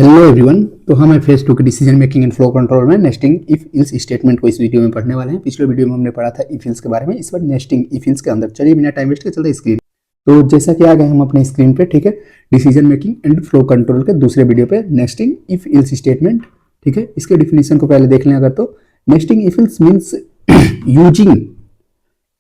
Hello everyone. तो हम phase 2 के decision making and flow control में नेस्टिंग इफ इल्स स्टेटमेंट को इस वीडियो में पढ़ने वाले हैं। पिछले वीडियो में हमने पढ़ा था इफ इल्स के बारे में, इस बार नेस्टिंग इफ इल्स के अंदर। चलिए बिना टाइम वेस्ट के चलते स्क्रीन। तो जैसा कि आ गए हम अपने स्क्रीन पे, ठीक है, decision making and flow control के दूसरे वीडियो पे नेस्टिंग इफ इल्स स्टेटमेंट, ठीक है। इसके डिफिनेशन को पहले देख लें अगर। तो nesting if else means using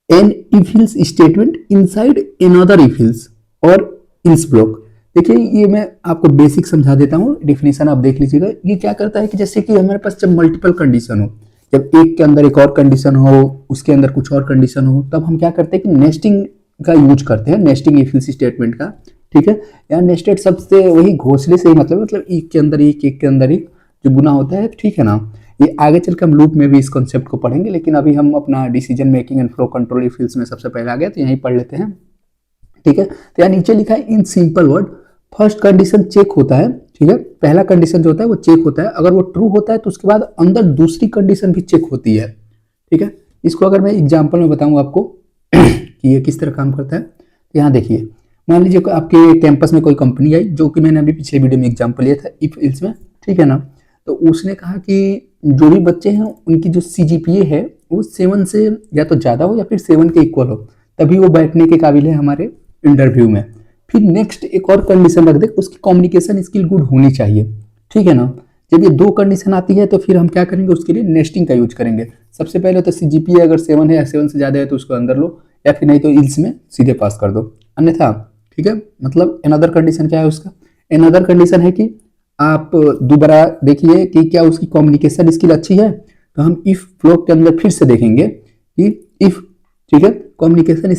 an if else statement inside another if else और इल्स ब्लॉक। देखिए ये मैं आपको बेसिक समझा देता हूँ, डिफिनेशन आप देख लीजिएगा। ये क्या करता है कि जैसे कि हमारे पास जब मल्टीपल कंडीशन हो, जब एक के अंदर एक और कंडीशन हो, उसके अंदर कुछ और कंडीशन हो, तब हम क्या करते हैं कि नेस्टिंग का यूज करते हैं, नेस्टिंग इफ एल्स स्टेटमेंट का, ठीक है। यहाँ नेस्टेड शब्द से वही घोंसले से ही मतलब एक के अंदर एक के अंदर एक जो बुना होता है, ठीक है ना। ये आगे चलकर हम लूप में भी इस कॉन्सेप्ट को पढ़ेंगे, लेकिन अभी हम अपना decision making and flow control if else में सबसे पहले आ गए, तो यहीं पढ़ लेते हैं, ठीक है। तो यहाँ नीचे लिखा है in simple word, first condition check होता है, ठीक है। पहला कंडीशन जो होता है वो चेक होता है, अगर वो ट्रू होता है तो उसके बाद अंदर दूसरी कंडीशन भी चेक होती है, ठीक है। इसको अगर मैं एग्जांपल में बताऊं आपको कि ये किस तरह काम करता है, तो यहाँ देखिए, मान लीजिए आपके कैंपस में कोई कंपनी आई, जो कि मैंने अभी पिछले वीडियो में एग्जाम्पल लिया था इफ इल्स में, ठीक है ना। तो उसने कहा कि जो भी बच्चे हैं उनकी जो CGPA है वो 7 से या तो ज़्यादा हो या फिर 7 के इक्वल हो, तभी वो बैठने के काबिल है हमारे इंटरव्यू में। फिर नेक्स्ट एक और कंडीशन रख दे, उसकी कम्युनिकेशन स्किल गुड होनी चाहिए, ठीक है ना। जब ये दो कंडीशन आती है तो फिर हम क्या करेंगे, उसके लिए नेस्टिंग का यूज करेंगे। सबसे पहले तो CGPA अगर 7 है या 7 से ज़्यादा है तो उसको अंदर लो, या फिर नहीं तो इल्स में सीधे पास कर दो, अन्यथा, ठीक है। मतलब अनदर कंडीशन क्या है उसका, अनदर कंडीशन है कि आप दोबारा देखिए कि क्या उसकी कम्युनिकेशन स्किल अच्छी है। तो हम इफ फ्लो के अंदर फिर से देखेंगे कि इफ, ठीक है, communication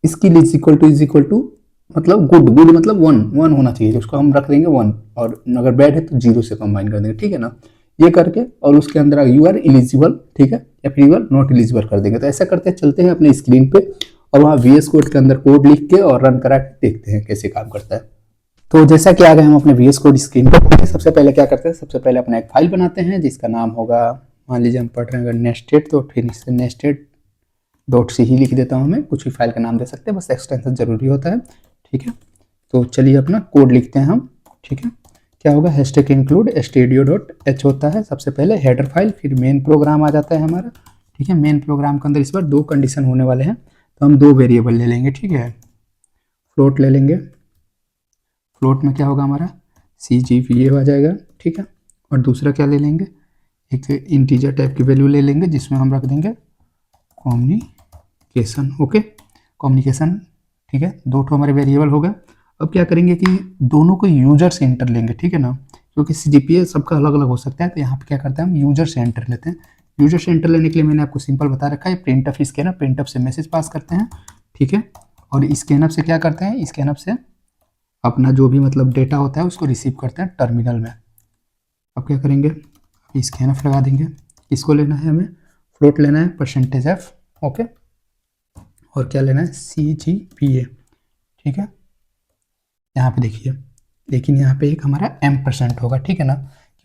skill is equal to मतलब गुड, गुड मतलब 1 होना चाहिए, उसको हम रख देंगे 1, और अगर बैड है तो 0 से कंबाइन कर देंगे, ठीक है ना। ये करके और उसके अंदर यू आर एलिजिबल, ठीक है, या फिर यू आर नॉट एलिजिबल कर देंगे। तो ऐसा करते हैं, चलते हैं अपने स्क्रीन पे और वहाँ VS कोड के अंदर कोड लिख के और रन करा के देखते हैं कैसे काम करता है। तो जैसा कि आ गए हम अपने VS कोड स्क्रीन पर, सबसे पहले क्या करते हैं, सबसे पहले अपना एक फाइल बनाते हैं जिसका नाम होगा, मान लीजिए हम पढ़ रहे हैं अगर नेस्टेड, तो फिर इससे नेस्टेड डॉट सी ही लिख देता हूँ मैं, कुछ भी फाइल का नाम दे सकते हैं, बस एक्सटेंशन जरूरी होता है, ठीक है। तो चलिए अपना कोड लिखते हैं हम, ठीक है। क्या होगा, हैशटैग इंक्लूड studio.h होता है सबसे पहले हेडर फाइल, फिर मेन प्रोग्राम आ जाता है हमारा, ठीक है। मेन प्रोग्राम के अंदर इस बार 2 कंडीशन होने वाले हैं, तो हम 2 वेरिएबल ले लेंगे, ठीक है। फ्लोट ले लेंगे, फ्लोट में क्या होगा हमारा CGPA आ जाएगा, ठीक है। और दूसरा क्या ले लेंगे, एक इंटीजर टाइप की वैल्यू ले लेंगे जिसमें हम रख देंगे कम्युनिकेशन, ओके, कम्युनिकेशन, ठीक है। 2 हमारे वेरिएबल हो गए। अब क्या करेंगे कि दोनों को यूजर से एंटर लेंगे, ठीक है ना, क्योंकि CGPA सबका अलग अलग हो सकता है। तो यहाँ पे क्या करते हैं, हम यूजर से एंटर लेते हैं। यूजर से एंटर लेने के लिए मैंने आपको सिंपल बता रखा है, प्रिंटफ स्कैनअप, प्रिंटफ से मैसेज पास करते हैं, ठीक है। और स्कैनअप से क्या करते हैं, स्कैनअप से अपना जो भी मतलब डेटा होता है उसको रिसीव करते हैं टर्मिनल में। अब क्या करेंगे, स्कैनअप लगा देंगे। इसको लेना है हमें, फ्लोट लेना है %f, ओके, और क्या लेना है CGPA, ठीक है। यहाँ पे देखिए, लेकिन यहाँ पे एक हमारा M% होगा, ठीक है ना,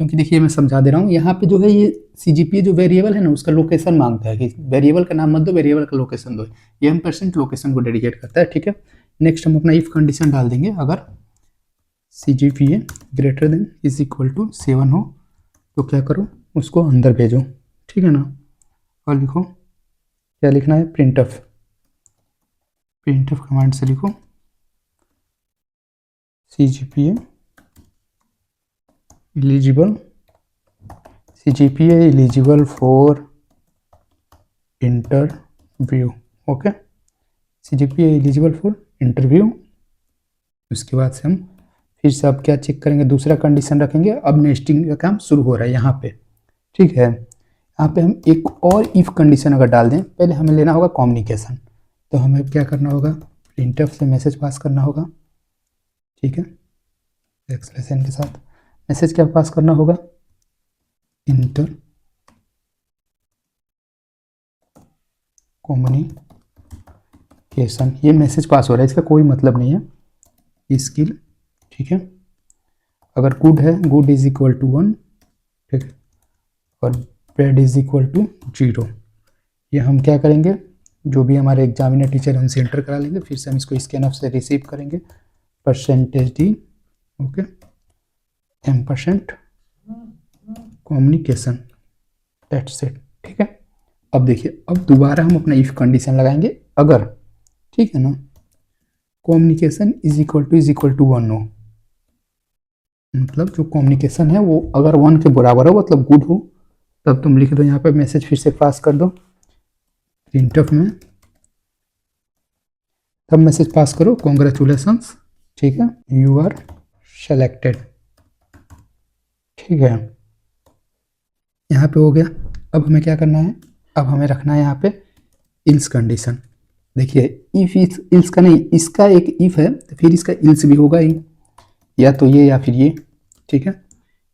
क्योंकि देखिए मैं समझा दे रहा हूँ, यहाँ पे जो है ये CGPA जो वेरिएबल है ना उसका लोकेशन मांगता है कि वेरिएबल का नाम मत दो, वेरिएबल का लोकेशन दो। ये M% लोकेशन को डेडिकेट करता है, ठीक है। नेक्स्ट हम अपना इफ कंडीशन डाल देंगे, अगर CGPA greater than is equal to 7 हो तो क्या करो, उसको अंदर भेजो, ठीक है ना। और लिखो, क्या लिखना है, प्रिंटफ कमांड से लिखो CGPA eligible for interview, okay, CGPA eligible for interview. उसके बाद से हम फिर से अब क्या चेक करेंगे, दूसरा कंडीशन रखेंगे। अब नेस्टिंग का काम शुरू हो रहा है यहाँ पे, ठीक है। यहाँ पे हम एक और इफ कंडीशन अगर डाल दें, पहले हमें लेना होगा कम्युनिकेशन। तो हमें क्या करना होगा, प्रिंटफ से मैसेज पास करना होगा, ठीक है, एक्सलेशन के साथ। मैसेज क्या पास करना होगा, इंटर कम्युनिकेशन। ये मैसेज पास हो रहा है, इसका कोई मतलब नहीं है, स्किल, ठीक है। अगर गुड है, गुड इज इक्वल टू 1, ठीक है, और बैड इज इक्वल टू 0। ये हम क्या करेंगे, जो भी हमारे एग्जामिनर टीचर है उनसे एंटर करा लेंगे, फिर से हम इसको स्कैनअप से रिसीव करेंगे %d, okay, ampersand communication, that's it. ठीक है, अब देखिए, अब दोबारा हम अपना इफ कंडीशन लगाएंगे अगर, ठीक है ना, कम्युनिकेशन इज इक्वल टू 1 हो, मतलब जो कम्युनिकेशन है वो अगर 1 के बराबर हो, मतलब गुड हो, तब तुम लिख दो यहाँ पे मैसेज, फिर से पास कर दो प्रिंटफ में, तब मैसेज पास करो कॉन्ग्रेचुलेशंस, ठीक है, यू आर सेलेक्टेड। ठीक है, यहाँ पे हो गया। अब हमें क्या करना है, अब हमें रखना है यहाँ पे इल्स कंडीशन। देखिए, इफ इल्स का नहीं, इसका एक इफ है तो फिर इसका इल्स भी होगा ही, या तो ये या फिर ये। ठीक है,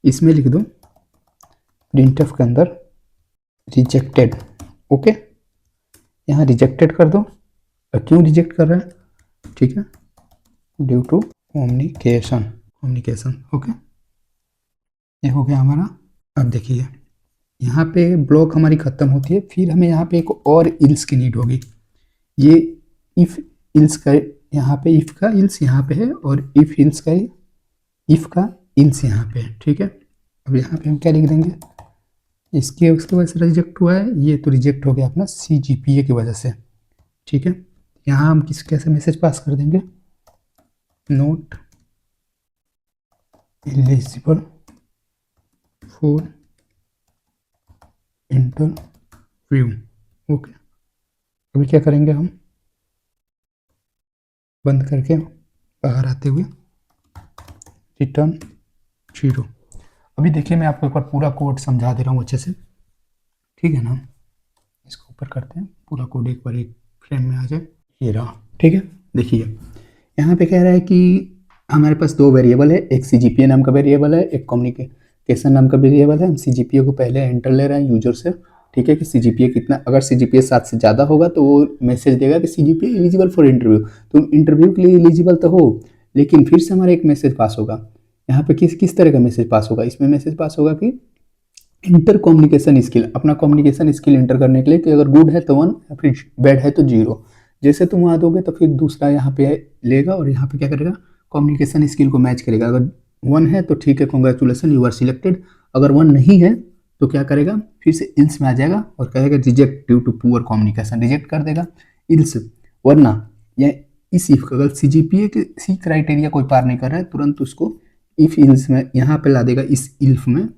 इसमें लिख दो प्रिंटफ के अंदर रिजेक्टेड। ओके, यहाँ रिजेक्टेड कर दो। क्यों रिजेक्ट कर रहा है, ठीक है, ड्यू टू कम्युनिकेशन। ओके, ये हो गया हमारा। अब देखिए, यहाँ पे ब्लॉक हमारी खत्म होती है, फिर हमें यहाँ पे एक और इल्स की नीड होगी। ये इफ इल्स का, यहाँ पे इफ का इल्स यहाँ पे है, और इफ इल्स का इफ का इल्स यहाँ पे है। ठीक है, अब यहाँ पे हम क्या लिख देंगे, इसके उसकी वजह से रिजेक्ट हुआ है, ये तो रिजेक्ट हो गया अपना CGPA की वजह से। ठीक है, यहाँ हम कैसे मैसेज पास कर देंगे, note eligible for interview. Okay, अभी क्या करेंगे, हम बंद करके बाहर आते हुए रिटर्न 0। अभी देखिए, मैं आपको एक बार पूरा कोड समझा दे रहा हूँ अच्छे से, ठीक है ना। इसको ऊपर करते हैं, पूरा कोड एक बार एक फ्रेम में आ जाए, ये रहा। ठीक है, देखिए यहाँ पे कह रहा है कि हमारे पास 2 वेरिएबल है, एक CGPA नाम का वेरिएबल है, एक कम्युनिकेशन नाम का वेरिएबल है। हम CGPA को पहले एंटर ले रहे हैं यूजर से, ठीक है, कि CGPA कितना, अगर CGPA 7 से ज़्यादा होगा तो वो मैसेज देगा कि CGPA एलिजिबल फॉर इंटरव्यू। तुम इंटरव्यू के लिए एलिजिबल तो हो, लेकिन फिर से हमारा एक मैसेज पास होगा। यहाँ पे किस तरह का मैसेज पास होगा, इसमें मैसेज पास होगा कि इंटर कम्युनिकेशन स्किल, अपना कम्युनिकेशन स्किल इंटर करने के लिए, कि अगर गुड है तो 1 या फिर बैड है तो 0। जैसे तुम वहाँ दोगे तो फिर दूसरा यहाँ पे लेगा और यहाँ पे क्या करेगा, कम्युनिकेशन स्किल को मैच करेगा। अगर 1 है तो ठीक है, कॉन्ग्रेचुलेसन यू आर सिलेक्टेड। अगर 1 नहीं है तो क्या करेगा, फिर से इल्स में आ जाएगा और कहेगा reject due to poor communication, reject कर देगा इल्स। वरना या इस इफ अगर CGPA के सी क्राइटेरिया कोई पार नहीं कर रहा है, तुरंत उसको इफ इल्स में यहाँ पे ला देगा, इस इल्स में,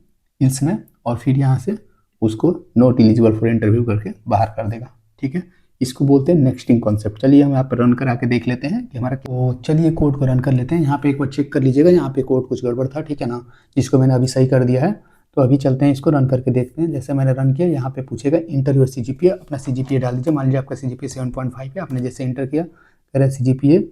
और फिर यहाँ से उसको नॉट एलिजिबल फॉर इंटरव्यू करके बाहर कर देगा। ठीक है, इसको बोलते हैं नेक्स्टिंग कॉन्सेप्ट। चलिए हम यहाँ पर रन करा के देख लेते हैं कि हमारा, तो चलिए कोड को रन कर लेते हैं। यहाँ पे एक बार चेक कर लीजिएगा, यहाँ पे कोड कुछ गड़बड़ था, ठीक है ना, जिसको मैंने अभी सही कर दिया है। तो अभी चलते हैं, इसको रन करके देखते हैं। जैसे मैंने रन किया, यहाँ पे पूछेगा इंटर योर CGPA, अपना CGPA डाल दीजिए। मान लीजिए आपका CGPA 7.5 है, आपने जैसे इंटर किया, कह रहा है CGPA,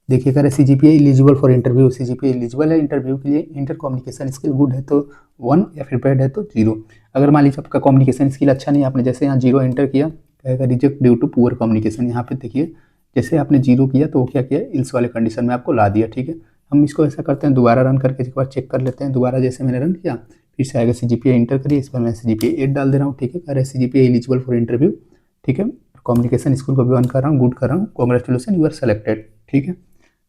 देखिए कह रहे CGPA eligible for interview, CGPA eligible है इंटरव्यू के लिए, इंटर कम्युनिकेशन स्किल गुड है तो 1 या फिर बैड है तो 0। अगर मान लीजिए आपका कम्युनिकेशन स्किल अच्छा नहीं है, आपने जैसे यहाँ 0 एंटर किया, कहेगा reject due to poor communication. यहाँ पे देखिए जैसे आपने 0 किया तो वो क्या किया, इल्स वाले कंडीशन में आपको ला दिया। ठीक है, हम इसको ऐसा करते हैं, दोबारा रन करके एक बार चेक कर लेते हैं। दोबारा जैसे मैंने रन किया, फिर से आएगा CGPA इंटर करिए, इस पर मैं CGPA 8 डाल दे रहा हूँ। ठीक है, कह रहे CGPA एलिजिबल फॉर इंटरव्यू, ठीक है, कम्युनिकेशन स्किल को भी ऑन कर रहा हूँ, गुड कर रहा हूँ, कॉन्ग्रेचुलेसन यू आर सेलेक्टेड। ठीक है,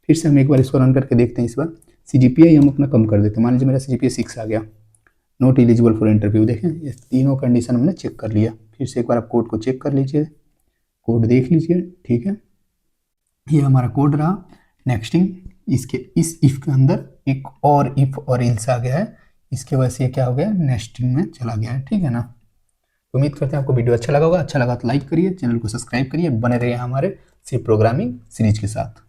फिर से हम एक बार इसको रन करके देखते हैं। इस बार CGPA हम अपना कम कर देते हैं, मान लीजिए मेरा CGPA 6 आ गया, नॉट एलिजिबल फॉर इंटरव्यू। देखें, ये तीनों कंडीशन हमने चेक कर लिया। फिर से एक बार आप कोड को चेक कर लीजिए, कोड देख लीजिए। ठीक है, ये हमारा कोड रहा नेक्स्टिंग। इसके इस इफ के अंदर एक और इफ और इल्स आ गया है, इसके वजह से ये क्या हो गया, नेक्स्टिंग में चला गया है। ठीक है ना, उम्मीद करते हैं आपको वीडियो अच्छा लगा होगा। अच्छा लगा तो लाइक करिए, चैनल को सब्सक्राइब करिए, बने रहिए हमारे सी प्रोग्रामिंग सीरीज के साथ।